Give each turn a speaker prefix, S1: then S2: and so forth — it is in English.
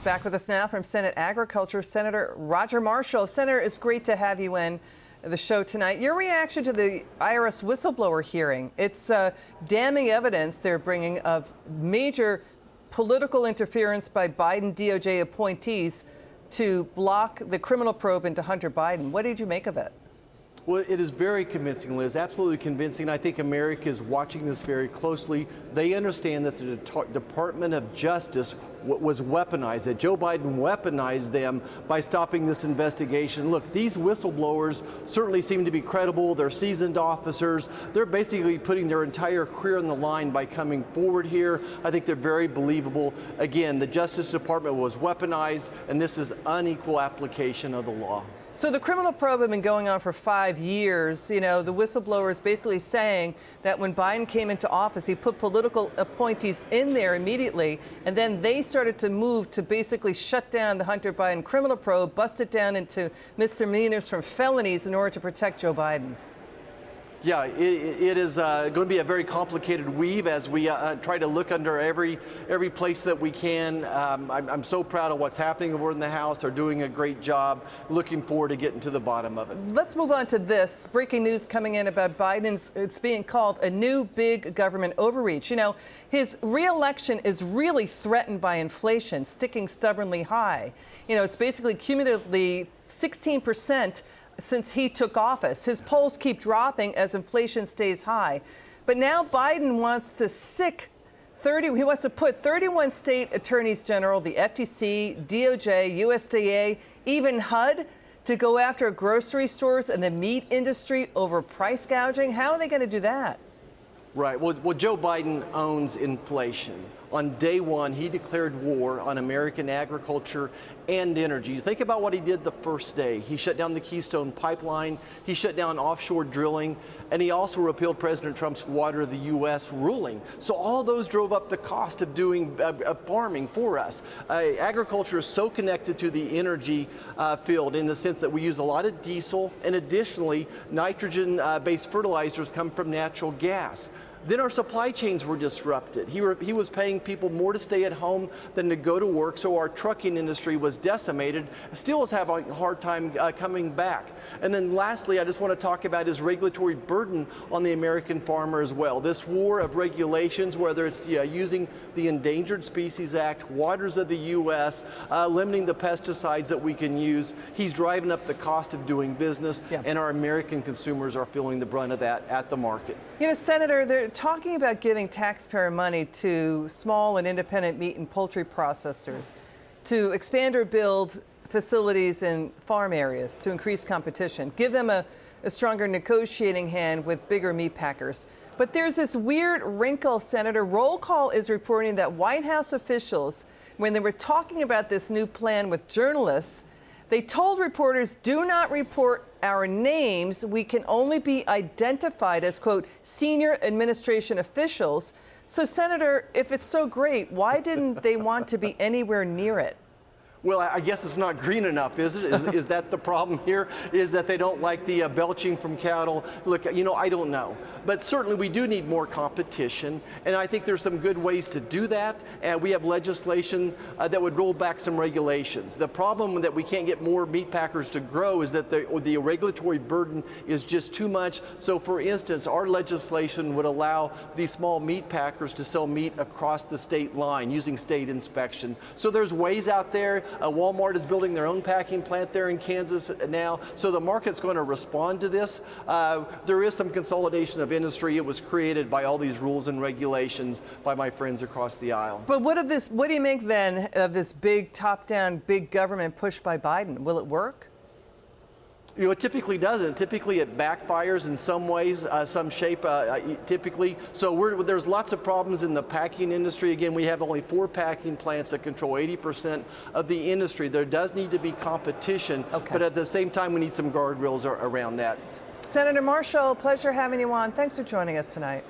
S1: Back with us now from Senate Agriculture, Senator Roger Marshall. Senator, it's great to have you in the show tonight. Your reaction to the IRS whistleblower hearing. It's damning evidence they're bringing of major political interference by Biden DOJ appointees to block the criminal probe into Hunter Biden. What did you make of it?
S2: Well, it is very convincing, Liz, absolutely convincing. I think America is watching this very closely. They understand that the Department of Justice was weaponized, that Joe Biden weaponized them by stopping this investigation. Look, these whistleblowers certainly seem to be credible. They're seasoned officers. They're basically putting their entire career on the line by coming forward here. I think they're very believable. Again, the Justice Department was weaponized, and this is unequal application of the law.
S1: So the criminal probe had been going on for 5 years. You know, the whistleblower is basically saying that when Biden came into office, he put political appointees in there immediately, and then they started to move to basically shut down the Hunter Biden criminal probe, bust it down into misdemeanors from felonies in order to protect Joe Biden.
S2: Yeah, it is going to be a very complicated weave as we try to look under every place that we can. I'm so proud of what's happening over in the House. They're doing a great job. Looking forward to getting to the bottom of it.
S1: Let's move on to this. Breaking news coming in about Biden's, it's being called a new big government overreach. You know, his re-election is really threatened by inflation, sticking stubbornly high. You know, it's basically cumulatively 16% since he took office. His polls keep dropping as inflation stays high. But now Biden wants to put 31 state attorneys general, the FTC, DOJ, USDA, even HUD to go after grocery stores and the meat industry over price gouging. How are they going to do that?
S2: Right. Well, Joe Biden owns inflation. On day one, he declared war on American agriculture and energy. Think about what he did the first day. He shut down the Keystone Pipeline, he shut down offshore drilling, and he also repealed President Trump's Water of the U.S. ruling. So all those drove up the cost of doing farming for us. Agriculture is so connected to the energy field in the sense that we use a lot of diesel, and additionally, nitrogen-based fertilizers come from natural gas. Then our supply chains were disrupted. He was paying people more to stay at home than to go to work, so our trucking industry was decimated. Still is having a hard time coming back. And then lastly, I just want to talk about his regulatory burden on the American farmer as well. This war of regulations, whether it's using the Endangered Species Act, waters of the U.S., limiting the pesticides that we can use, he's driving up the cost of doing business, and our American consumers are feeling the brunt of that at the market.
S1: You know, Senator, they're talking about giving taxpayer money to small and independent meat and poultry processors to expand or build facilities in farm areas to increase competition, give them a stronger negotiating hand with bigger meat packers. But there's this weird wrinkle, Senator. Roll Call is reporting that White House officials, when they were talking about this new plan with journalists, they told reporters, do not report our names. We can only be identified as, quote, senior administration officials. So, Senator, if it's so great, why didn't they want to be anywhere near it?
S2: Well, I guess it's not green enough, is it? Is that the problem here? Is that they don't like the belching from cattle? Look, you know, I don't know. But certainly we do need more competition, and I think there's some good ways to do that. And we have legislation that would roll back some regulations. The problem that we can't get more meat packers to grow is that the regulatory burden is just too much. So, for instance, our legislation would allow these small meat packers to sell meat across the state line using state inspection. So there's ways out there. Walmart is building their own packing plant there in Kansas now, so the market's going to respond to this. There is some consolidation of industry. It was created by all these rules and regulations by my friends across the aisle.
S1: But what do you make then of this big top-down, big government push by Biden? Will it work?
S2: You know, it typically doesn't. Typically, it backfires in some ways, some shape, typically. So there's lots of problems in the packing industry. Again, we have only 4 packing plants that control 80% of the industry. There does need to be competition, but at the same time, we need some guardrails around that.
S1: Senator Marshall, pleasure having you on. Thanks for joining us tonight.